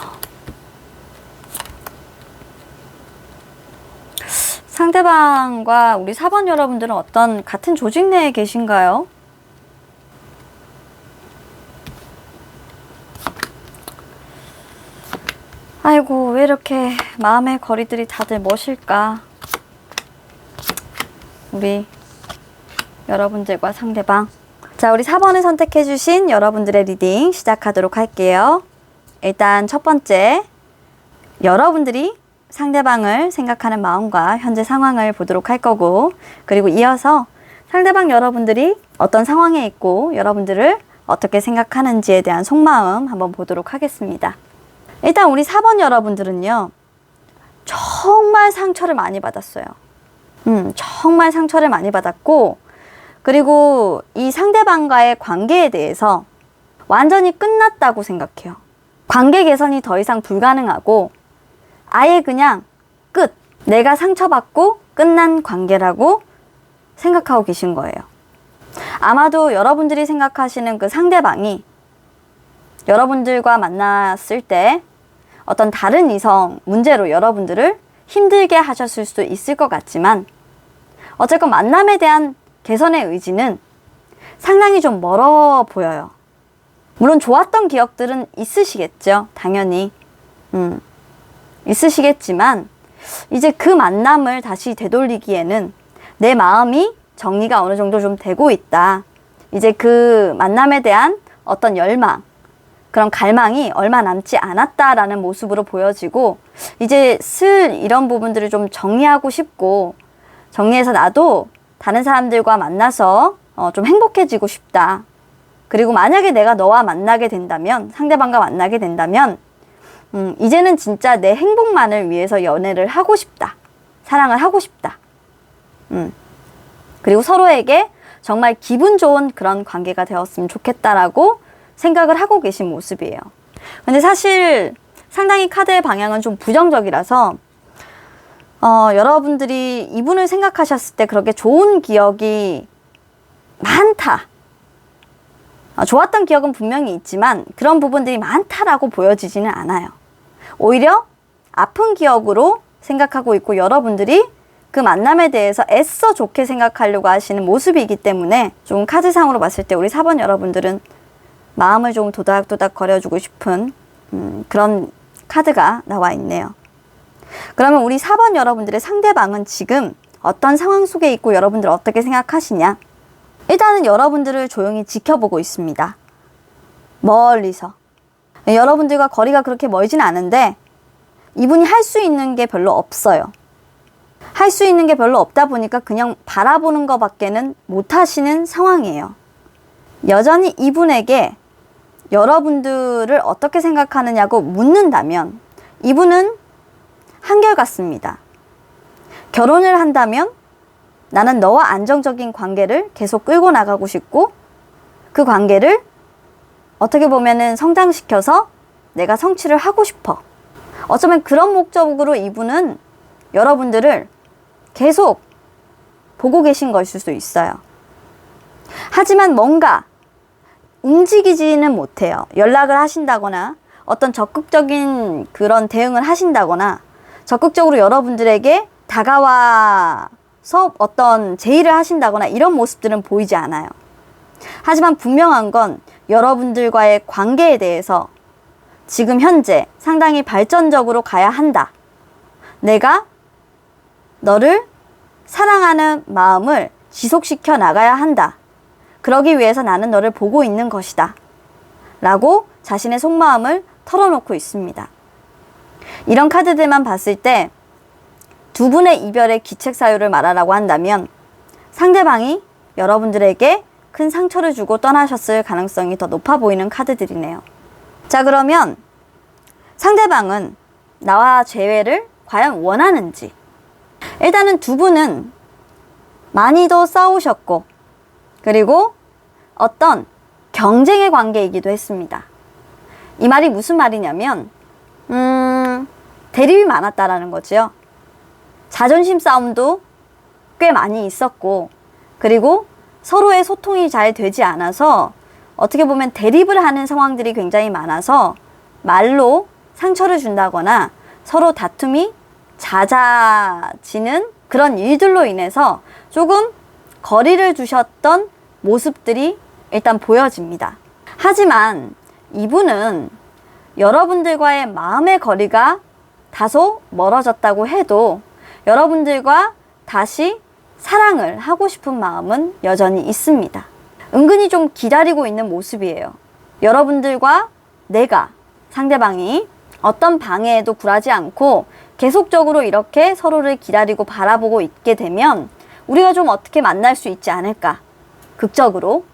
상대방과 우리 4번 여러분들은 어떤 같은 조직 내에 계신가요? 아이고, 왜 이렇게 마음의 거리들이 다들 멋일까? 우리 여러분들과 상대방. 자, 우리 4번을 선택해 주신 여러분들의 리딩 시작하도록 할게요. 일단 첫 번째, 여러분들이 상대방을 생각하는 마음과 현재 상황을 보도록 할 거고, 그리고 이어서 상대방 여러분들이 어떤 상황에 있고 여러분들을 어떻게 생각하는지에 대한 속마음 한번 보도록 하겠습니다. 일단 우리 4번 여러분들은요, 정말 상처를 많이 받았어요. 정말 상처를 많이 받았고, 그리고 이 상대방과의 관계에 대해서 완전히 끝났다고 생각해요. 관계 개선이 더 이상 불가능하고 아예 그냥 끝! 내가 상처받고 끝난 관계라고 생각하고 계신 거예요. 아마도 여러분들이 생각하시는 그 상대방이 여러분들과 만났을 때 어떤 다른 이성 문제로 여러분들을 힘들게 하셨을 수도 있을 것 같지만, 어쨌건 만남에 대한 개선의 의지는 상당히 좀 멀어 보여요. 물론 좋았던 기억들은 있으시겠죠, 당연히. 있으시겠지만 이제 그 만남을 다시 되돌리기에는 내 마음이 정리가 어느 정도 좀 되고 있다. 이제 그 만남에 대한 어떤 열망, 그런 갈망이 얼마 남지 않았다라는 모습으로 보여지고 이제 슬 이런 부분들을 좀 정리하고 싶고 정리해서 나도 다른 사람들과 만나서 좀 행복해지고 싶다. 그리고 만약에 내가 너와 만나게 된다면, 상대방과 만나게 된다면 이제는 진짜 내 행복만을 위해서 연애를 하고 싶다. 사랑을 하고 싶다. 그리고 서로에게 정말 기분 좋은 그런 관계가 되었으면 좋겠다라고 생각을 하고 계신 모습이에요. 근데 사실 상당히 카드의 방향은 좀 부정적이라서 여러분들이 이분을 생각하셨을 때 그렇게 좋은 기억이 많다. 좋았던 기억은 분명히 있지만 그런 부분들이 많다라고 보여지지는 않아요. 오히려 아픈 기억으로 생각하고 있고 여러분들이 그 만남에 대해서 애써 좋게 생각하려고 하시는 모습이기 때문에 좀 카드상으로 봤을 때 우리 4번 여러분들은 마음을 좀 도닥도닥 거려주고 싶은 그런 카드가 나와 있네요. 그러면 우리 4번 여러분들의 상대방은 지금 어떤 상황 속에 있고 여러분들 어떻게 생각하시냐? 일단은 여러분들을 조용히 지켜보고 있습니다. 멀리서. 여러분들과 거리가 그렇게 멀진 않은데 이분이 할 수 있는 게 별로 없어요. 할 수 있는 게 별로 없다 보니까 그냥 바라보는 것밖에는 못 하시는 상황이에요. 여전히 이분에게 여러분들을 어떻게 생각하느냐고 묻는다면 이분은 한결같습니다. 결혼을 한다면 나는 너와 안정적인 관계를 계속 끌고 나가고 싶고 그 관계를 어떻게 보면은 성장시켜서 내가 성취를 하고 싶어. 어쩌면 그런 목적으로 이분은 여러분들을 계속 보고 계신 것일 수도 있어요. 하지만 뭔가 움직이지는 못해요. 연락을 하신다거나 어떤 적극적인 그런 대응을 하신다거나 적극적으로 여러분들에게 다가와서 어떤 제의를 하신다거나 이런 모습들은 보이지 않아요. 하지만 분명한 건 여러분들과의 관계에 대해서 지금 현재 상당히 발전적으로 가야 한다. 내가 너를 사랑하는 마음을 지속시켜 나가야 한다. 그러기 위해서 나는 너를 보고 있는 것이다. 라고 자신의 속마음을 털어놓고 있습니다. 이런 카드들만 봤을 때 두 분의 이별의 기책사유를 말하라고 한다면 상대방이 여러분들에게 큰 상처를 주고 떠나셨을 가능성이 더 높아 보이는 카드들이네요. 자, 그러면 상대방은 나와 재회를 과연 원하는지. 일단은 두 분은 많이도 싸우셨고 그리고 어떤 경쟁의 관계이기도 했습니다. 이 말이 무슨 말이냐면 대립이 많았다라는 거죠. 자존심 싸움도 꽤 많이 있었고 그리고 서로의 소통이 잘 되지 않아서 어떻게 보면 대립을 하는 상황들이 굉장히 많아서 말로 상처를 준다거나 서로 다툼이 잦아지는 그런 일들로 인해서 조금 거리를 두셨던 모습들이 일단 보여집니다. 하지만 이분은 여러분들과의 마음의 거리가 다소 멀어졌다고 해도 여러분들과 다시 사랑을 하고 싶은 마음은 여전히 있습니다. 은근히 좀 기다리고 있는 모습이에요. 여러분들과 내가, 상대방이 어떤 방해에도 굴하지 않고 계속적으로 이렇게 서로를 기다리고 바라보고 있게 되면 우리가 좀 어떻게 만날 수 있지 않을까. 극적으로.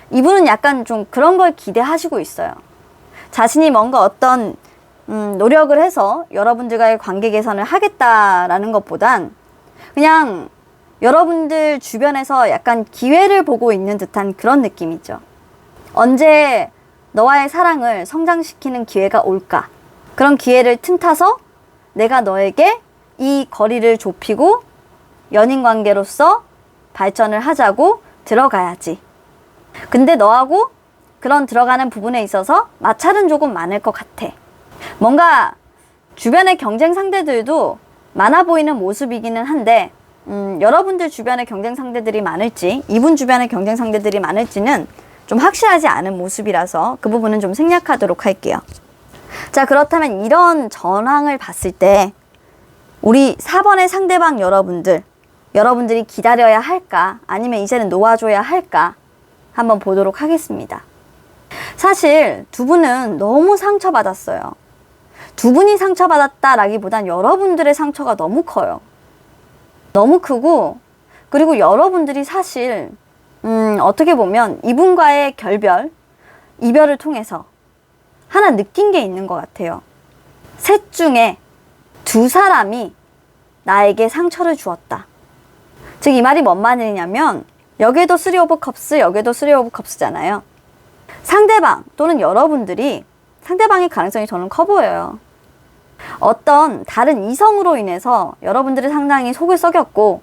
이분은 약간 좀 그런 걸 기대하시고 있어요. 자신이 뭔가 어떤 노력을 해서 여러분들과의 관계 개선을 하겠다라는 것보단 그냥 여러분들 주변에서 약간 기회를 보고 있는 듯한 그런 느낌이죠. 언제 너와의 사랑을 성장시키는 기회가 올까? 그런 기회를 틈타서 내가 너에게 이 거리를 좁히고 연인 관계로서 발전을 하자고 들어가야지. 근데 너하고 그런 들어가는 부분에 있어서 마찰은 조금 많을 것 같아. 뭔가 주변의 경쟁 상대들도 많아 보이는 모습이기는 한데 여러분들 주변에 경쟁 상대들이 많을지 이분 주변에 경쟁 상대들이 많을지는 좀 확실하지 않은 모습이라서 그 부분은 좀 생략하도록 할게요. 자, 그렇다면 이런 전황을 봤을 때 우리 4번의 상대방 여러분들이 기다려야 할까? 아니면 이제는 놓아줘야 할까? 한번 보도록 하겠습니다. 사실 두 분은 너무 상처받았어요. 두 분이 상처받았다라기보단 여러분들의 상처가 너무 커요. 너무 크고, 그리고 여러분들이 사실 어떻게 보면 이분과의 이별을 통해서 하나 느낀 게 있는 것 같아요. 셋 중에 두 사람이 나에게 상처를 주었다. 즉, 이 말이 뭔 말이냐면 여기에도 3 오브 컵스, 여기에도 3 오브 컵스잖아요. 상대방 또는 여러분들이, 상대방의 가능성이 저는 커 보여요. 어떤 다른 이성으로 인해서 여러분들이 상당히 속을 썩였고,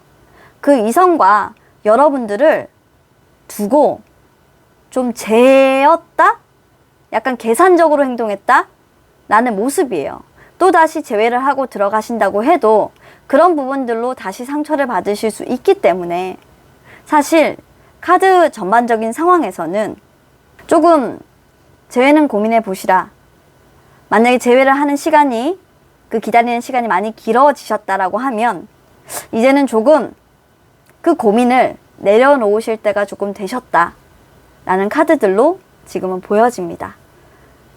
그 이성과 여러분들을 두고 좀 재었다? 약간 계산적으로 행동했다? 라는 모습이에요. 또다시 재회를 하고 들어가신다고 해도 그런 부분들로 다시 상처를 받으실 수 있기 때문에, 사실 카드 전반적인 상황에서는 조금 재회는 고민해 보시라. 만약에 재회를 하는 시간이, 그 기다리는 시간이 많이 길어지셨다라고 하면 이제는 조금 그 고민을 내려놓으실 때가 조금 되셨다 라는 카드들로 지금은 보여집니다.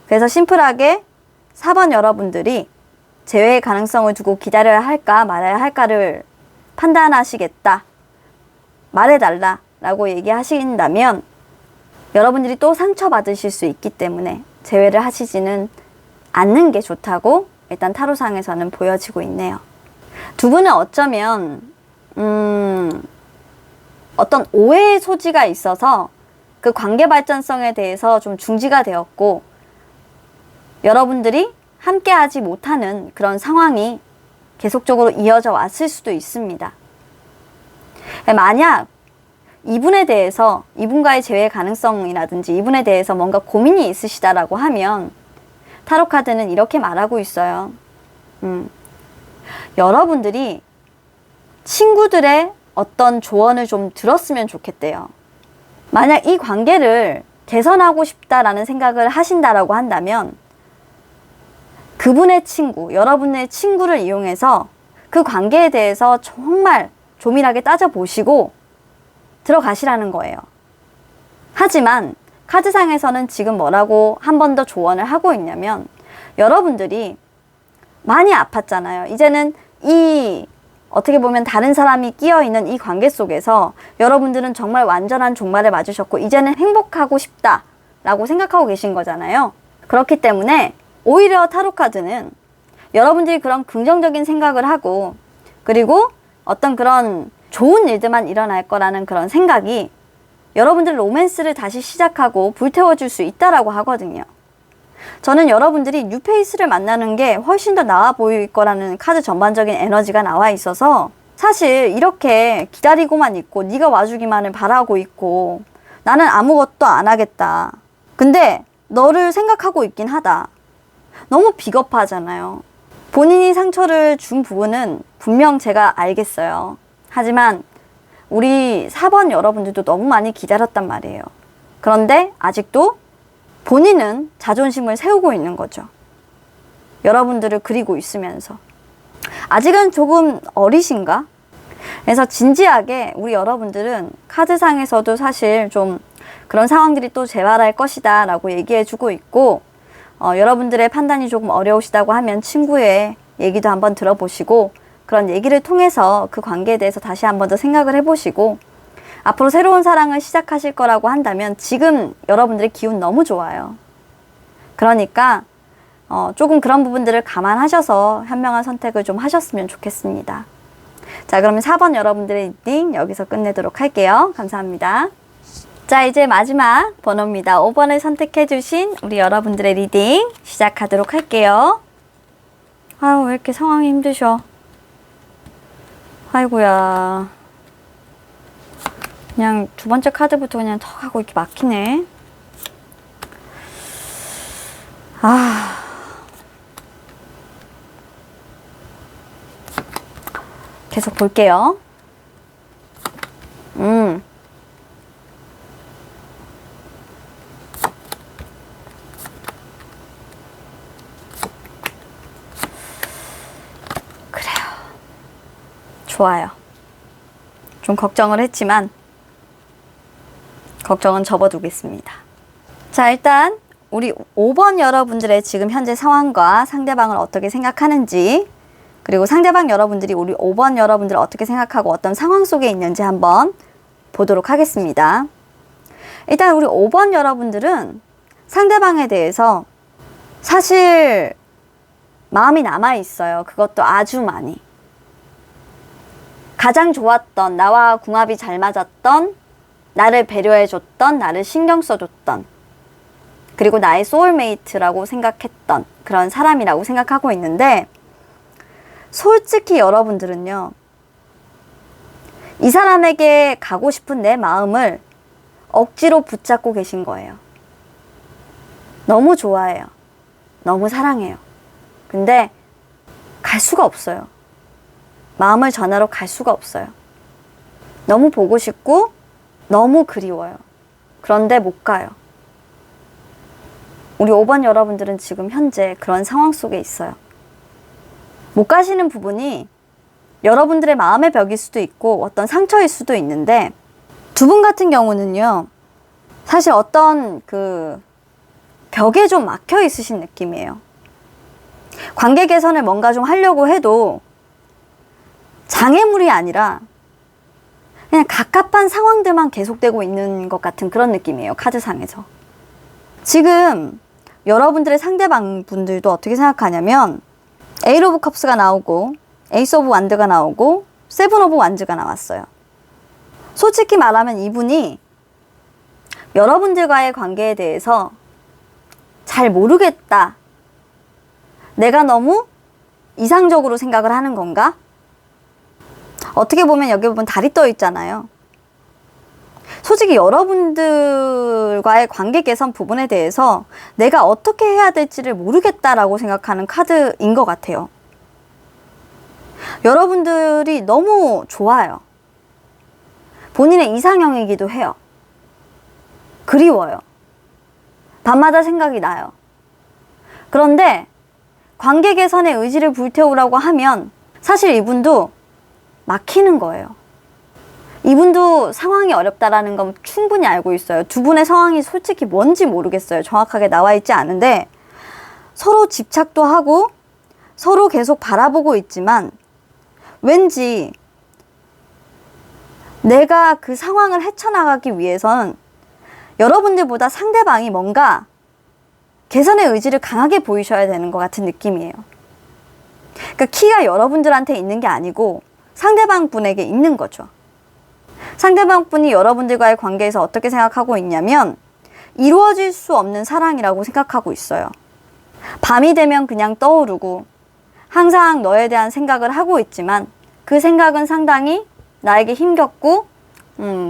그래서 심플하게 4번 여러분들이 재회의 가능성을 두고 기다려야 할까 말아야 할까를 판단하시겠다, 말해달라 라고 얘기하신다면 여러분들이 또 상처받으실 수 있기 때문에 재회를 하시지는 않는 게 좋다고 일단 타로상에서는 보여지고 있네요. 두 분은 어쩌면 어떤 오해의 소지가 있어서 그 관계 발전성에 대해서 좀 중지가 되었고, 여러분들이 함께 하지 못하는 그런 상황이 계속적으로 이어져 왔을 수도 있습니다. 만약 이분에 대해서, 이분과의 재회 가능성이라든지 이분에 대해서 뭔가 고민이 있으시다라고 하면 타로카드는 이렇게 말하고 있어요. 여러분들이 친구들의 어떤 조언을 좀 들었으면 좋겠대요. 만약 이 관계를 개선하고 싶다라는 생각을 하신다라고 한다면 그분의 친구, 여러분의 친구를 이용해서 그 관계에 대해서 정말 조밀하게 따져보시고 들어가시라는 거예요. 하지만 카드상에서는 지금 뭐라고 한 번 더 조언을 하고 있냐면, 여러분들이 많이 아팠잖아요. 이제는 어떻게 보면 다른 사람이 끼어있는 이 관계 속에서 여러분들은 정말 완전한 종말을 맞으셨고 이제는 행복하고 싶다라고 생각하고 계신 거잖아요. 그렇기 때문에 오히려 타로카드는 여러분들이 그런 긍정적인 생각을 하고, 그리고 어떤 그런 좋은 일들만 일어날 거라는 그런 생각이 여러분들 로맨스를 다시 시작하고 불태워줄 수 있다라고 하거든요. 저는 여러분들이 뉴페이스를 만나는 게 훨씬 더 나아 보일 거라는 카드 전반적인 에너지가 나와 있어서, 사실 이렇게 기다리고만 있고 네가 와주기만을 바라고 있고 나는 아무것도 안 하겠다, 근데 너를 생각하고 있긴 하다, 너무 비겁하잖아요. 본인이 상처를 준 부분은 분명 제가 알겠어요. 하지만 우리 4번 여러분들도 너무 많이 기다렸단 말이에요. 그런데 아직도 본인은 자존심을 세우고 있는 거죠. 여러분들을 그리고 있으면서. 아직은 조금 어리신가? 그래서 진지하게 우리 여러분들은 카드상에서도 사실 좀 그런 상황들이 또 재발할 것이다 라고 얘기해주고 있고, 여러분들의 판단이 조금 어려우시다고 하면 친구의 얘기도 한번 들어보시고, 그런 얘기를 통해서 그 관계에 대해서 다시 한번 더 생각을 해보시고, 앞으로 새로운 사랑을 시작하실 거라고 한다면 지금 여러분들의 기운 너무 좋아요. 그러니까 조금 그런 부분들을 감안하셔서 현명한 선택을 좀 하셨으면 좋겠습니다. 자, 그러면 4번 여러분들의 리딩 여기서 끝내도록 할게요. 감사합니다. 자, 이제 마지막 번호입니다. 5번을 선택해 주신 우리 여러분들의 리딩 시작하도록 할게요. 아유, 왜 이렇게 상황이 힘드셔. 아이고야. 그냥 두 번째 카드부터 그냥 턱 하고 이렇게 막히네. 계속 볼게요. 좋아요. 좀 걱정을 했지만 걱정은 접어두겠습니다. 자, 일단 우리 5번 여러분들의 지금 현재 상황과 상대방을 어떻게 생각하는지, 그리고 상대방 여러분들이 우리 5번 여러분들을 어떻게 생각하고 어떤 상황 속에 있는지 한번 보도록 하겠습니다. 일단 우리 5번 여러분들은 상대방에 대해서 사실 마음이 남아있어요. 그것도 아주 많이. 가장 좋았던, 나와 궁합이 잘 맞았던, 나를 배려해줬던, 나를 신경 써줬던, 그리고 나의 소울메이트라고 생각했던 그런 사람이라고 생각하고 있는데, 솔직히 여러분들은요, 이 사람에게 가고 싶은 내 마음을 억지로 붙잡고 계신 거예요. 너무 좋아해요. 너무 사랑해요. 근데 갈 수가 없어요. 마음을 전하러 갈 수가 없어요. 너무 보고 싶고 너무 그리워요. 그런데 못 가요. 우리 5번 여러분들은 지금 현재 그런 상황 속에 있어요. 못 가시는 부분이 여러분들의 마음의 벽일 수도 있고 어떤 상처일 수도 있는데, 두 분 같은 경우는요, 사실 어떤 그 벽에 좀 막혀 있으신 느낌이에요. 관계 개선을 뭔가 좀 하려고 해도 장애물이 아니라 그냥 갑갑한 상황들만 계속되고 있는 것 같은 그런 느낌이에요. 카드상에서. 지금 여러분들의 상대방 분들도 어떻게 생각하냐면, 에잇 오브 컵스가 나오고 에이스 오브 완드가 나오고 세븐 오브 완즈가 나왔어요. 솔직히 말하면 이분이 여러분들과의 관계에 대해서 잘 모르겠다. 내가 너무 이상적으로 생각을 하는 건가? 어떻게 보면 여기 보면 달이 떠 있잖아요. 솔직히 여러분들과의 관계 개선 부분에 대해서 내가 어떻게 해야 될지를 모르겠다라고 생각하는 카드인 것 같아요. 여러분들이 너무 좋아요. 본인의 이상형이기도 해요. 그리워요. 밤마다 생각이 나요. 그런데 관계 개선의 의지를 불태우라고 하면 사실 이분도 막히는 거예요. 이분도 상황이 어렵다라는 건 충분히 알고 있어요. 두 분의 상황이 솔직히 뭔지 모르겠어요. 정확하게 나와 있지 않은데, 서로 집착도 하고 서로 계속 바라보고 있지만 왠지 내가 그 상황을 헤쳐나가기 위해선 여러분들보다 상대방이 뭔가 개선의 의지를 강하게 보이셔야 되는 것 같은 느낌이에요. 그러니까 키가 여러분들한테 있는 게 아니고 상대방 분에게 있는 거죠. 상대방 분이 여러분들과의 관계에서 어떻게 생각하고 있냐면, 이루어질 수 없는 사랑이라고 생각하고 있어요. 밤이 되면 그냥 떠오르고 항상 너에 대한 생각을 하고 있지만 그 생각은 상당히 나에게 힘겹고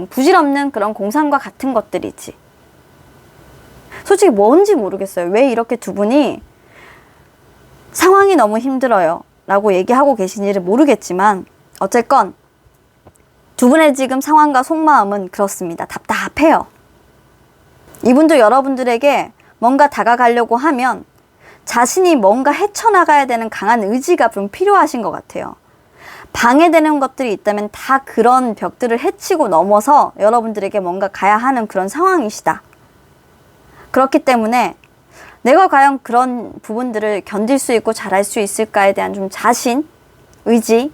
부질없는 그런 공상과 같은 것들이지. 솔직히 뭔지 모르겠어요. 왜 이렇게 두 분이 상황이 너무 힘들어요 라고 얘기하고 계신지를 모르겠지만, 어쨌건 두 분의 지금 상황과 속마음은 그렇습니다. 답답해요. 이분도 여러분들에게 뭔가 다가가려고 하면 자신이 뭔가 헤쳐나가야 되는 강한 의지가 좀 필요하신 것 같아요. 방해되는 것들이 있다면 다 그런 벽들을 헤치고 넘어서 여러분들에게 뭔가 가야 하는 그런 상황이시다. 그렇기 때문에 내가 과연 그런 부분들을 견딜 수 있고 잘할 수 있을까에 대한 좀 자신, 의지,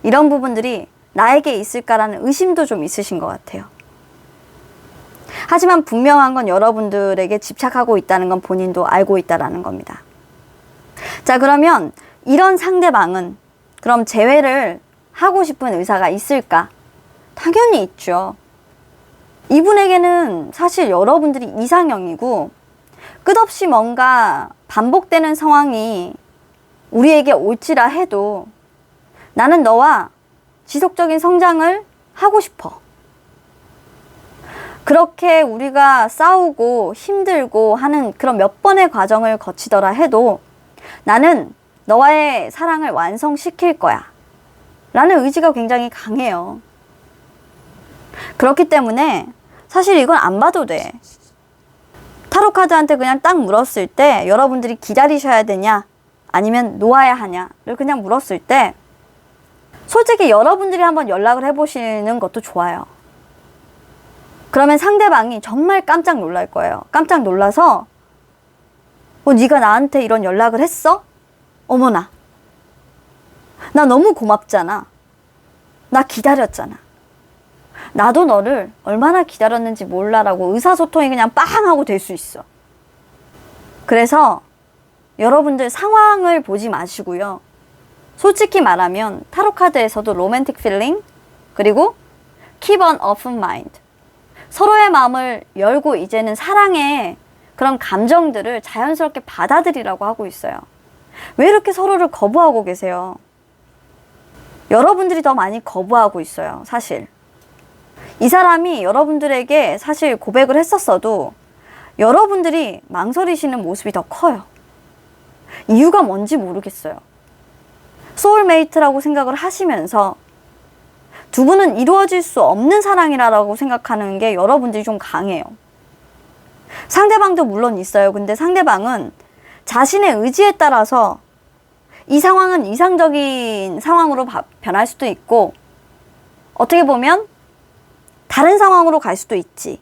이런 부분들이 나에게 있을까라는 의심도 좀 있으신 것 같아요. 하지만 분명한 건 여러분들에게 집착하고 있다는 건 본인도 알고 있다라는 겁니다. 자, 그러면 이런 상대방은 그럼 재회를 하고 싶은 의사가 있을까? 당연히 있죠. 이분에게는 사실 여러분들이 이상형이고 끝없이 뭔가 반복되는 상황이 우리에게 올지라 해도 나는 너와 지속적인 성장을 하고 싶어. 그렇게 우리가 싸우고 힘들고 하는 그런 몇 번의 과정을 거치더라 해도 나는 너와의 사랑을 완성시킬 거야 라는 의지가 굉장히 강해요. 그렇기 때문에 사실 이건 안 봐도 돼. 타로카드한테 그냥 딱 물었을 때 여러분들이 기다리셔야 되냐 아니면 놓아야 하냐를 그냥 물었을 때 솔직히 여러분들이 한번 연락을 해보시는 것도 좋아요. 그러면 상대방이 정말 깜짝 놀랄 거예요. 깜짝 놀라서 네가 나한테 이런 연락을 했어? 어머나, 나 너무 고맙잖아. 나 기다렸잖아. 나도 너를 얼마나 기다렸는지 몰라 라고 의사소통이 그냥 빵 하고 될 수 있어. 그래서 여러분들 상황을 보지 마시고요. 솔직히 말하면 타로 카드에서도 로맨틱 필링 그리고 keep an open mind, 서로의 마음을 열고 이제는 사랑의 그런 감정들을 자연스럽게 받아들이라고 하고 있어요. 왜 이렇게 서로를 거부하고 계세요? 여러분들이 더 많이 거부하고 있어요. 사실 이 사람이 여러분들에게 사실 고백을 했었어도 여러분들이 망설이시는 모습이 더 커요. 이유가 뭔지 모르겠어요. 소울메이트라고 생각을 하시면서 두 분은 이루어질 수 없는 사랑이라고 생각하는 게 여러분들이 좀 강해요. 상대방도 물론 있어요. 근데 상대방은 자신의 의지에 따라서 이 상황은 이상적인 상황으로 변할 수도 있고 어떻게 보면 다른 상황으로 갈 수도 있지.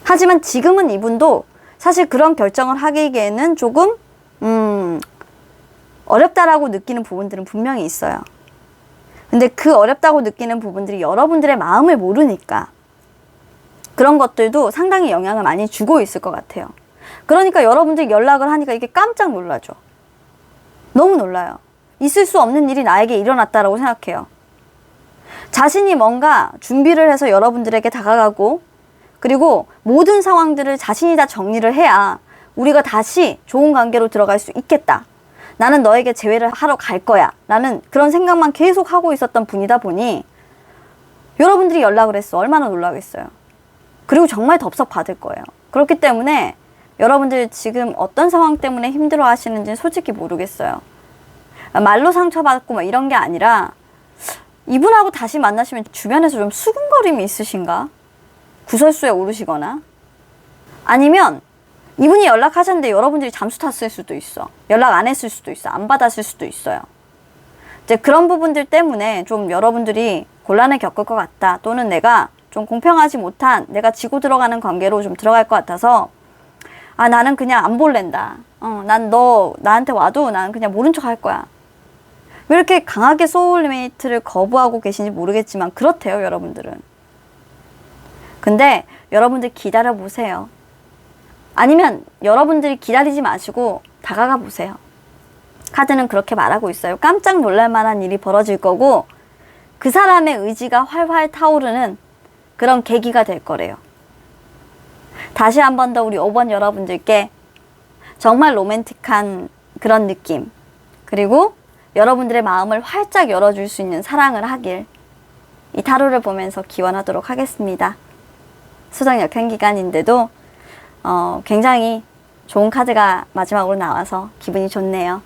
하지만 지금은 이분도 사실 그런 결정을 하기에는 조금 어렵다라고 느끼는 부분들은 분명히 있어요. 근데 그 어렵다고 느끼는 부분들이 여러분들의 마음을 모르니까 그런 것들도 상당히 영향을 많이 주고 있을 것 같아요. 그러니까 여러분들이 연락을 하니까 이게 깜짝 놀라죠. 너무 놀라요. 있을 수 없는 일이 나에게 일어났다라고 생각해요. 자신이 뭔가 준비를 해서 여러분들에게 다가가고 그리고 모든 상황들을 자신이 다 정리를 해야 우리가 다시 좋은 관계로 들어갈 수 있겠다. 나는 너에게 재회를 하러 갈 거야 라는 그런 생각만 계속 하고 있었던 분이다 보니 여러분들이 연락을 했어. 얼마나 놀라겠어요. 그리고 정말 덥석 받을 거예요. 그렇기 때문에 여러분들 지금 어떤 상황 때문에 힘들어 하시는지는 솔직히 모르겠어요. 말로 상처받고 뭐 이런 게 아니라 이분하고 다시 만나시면 주변에서 좀 수군거림이 있으신가? 구설수에 오르시거나 아니면 이분이 연락하셨는데 여러분들이 잠수 탔을 수도 있어. 연락 안 했을 수도 있어. 안 받았을 수도 있어요. 이제 그런 부분들 때문에 좀 여러분들이 곤란을 겪을 것 같다. 또는 내가 좀 공평하지 못한 내가 지고 들어가는 관계로 좀 들어갈 것 같아서 나는 그냥 안 볼랜다. 난 너 나한테 와도 나는 그냥 모른 척 할 거야. 왜 이렇게 강하게 소울메이트를 거부하고 계신지 모르겠지만 그렇대요, 여러분들은. 근데 여러분들 기다려 보세요. 아니면 여러분들이 기다리지 마시고 다가가 보세요. 카드는 그렇게 말하고 있어요. 깜짝 놀랄 만한 일이 벌어질 거고 그 사람의 의지가 활활 타오르는 그런 계기가 될 거래요. 다시 한 번 더 우리 5번 여러분들께 정말 로맨틱한 그런 느낌 그리고 여러분들의 마음을 활짝 열어줄 수 있는 사랑을 하길 이 타로를 보면서 기원하도록 하겠습니다. 수정 역행 기간인데도 굉장히 좋은 카드가 마지막으로 나와서 기분이 좋네요.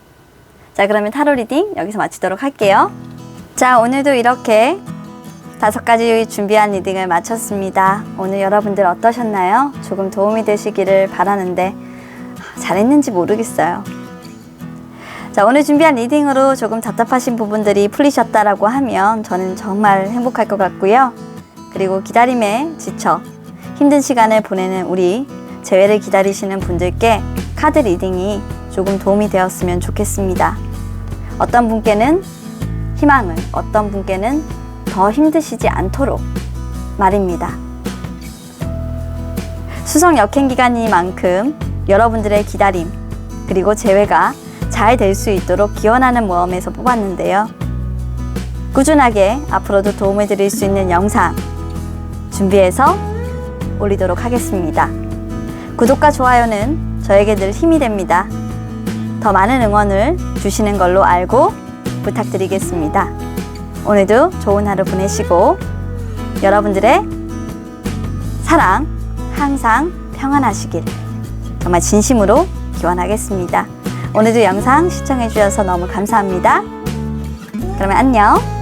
자, 그러면 타로 리딩 여기서 마치도록 할게요. 자, 오늘도 이렇게 5가지 준비한 리딩을 마쳤습니다. 오늘 여러분들 어떠셨나요? 조금 도움이 되시기를 바라는데 잘했는지 모르겠어요. 자, 오늘 준비한 리딩으로 조금 답답하신 부분들이 풀리셨다라고 하면 저는 정말 행복할 것 같고요. 그리고 기다림에 지쳐 힘든 시간을 보내는 우리 재회를 기다리시는 분들께 카드 리딩이 조금 도움이 되었으면 좋겠습니다. 어떤 분께는 희망을, 어떤 분께는 더 힘드시지 않도록 말입니다. 수성 역행 기간이니만큼 여러분들의 기다림 그리고 재회가 잘 될 수 있도록 기원하는 모험에서 뽑았는데요. 꾸준하게 앞으로도 도움을 드릴 수 있는 영상 준비해서 올리도록 하겠습니다. 구독과 좋아요는 저에게 늘 힘이 됩니다. 더 많은 응원을 주시는 걸로 알고 부탁드리겠습니다. 오늘도 좋은 하루 보내시고 여러분들의 사랑 항상 평안하시길 정말 진심으로 기원하겠습니다. 오늘도 영상 시청해 주셔서 너무 감사합니다. 그러면 안녕.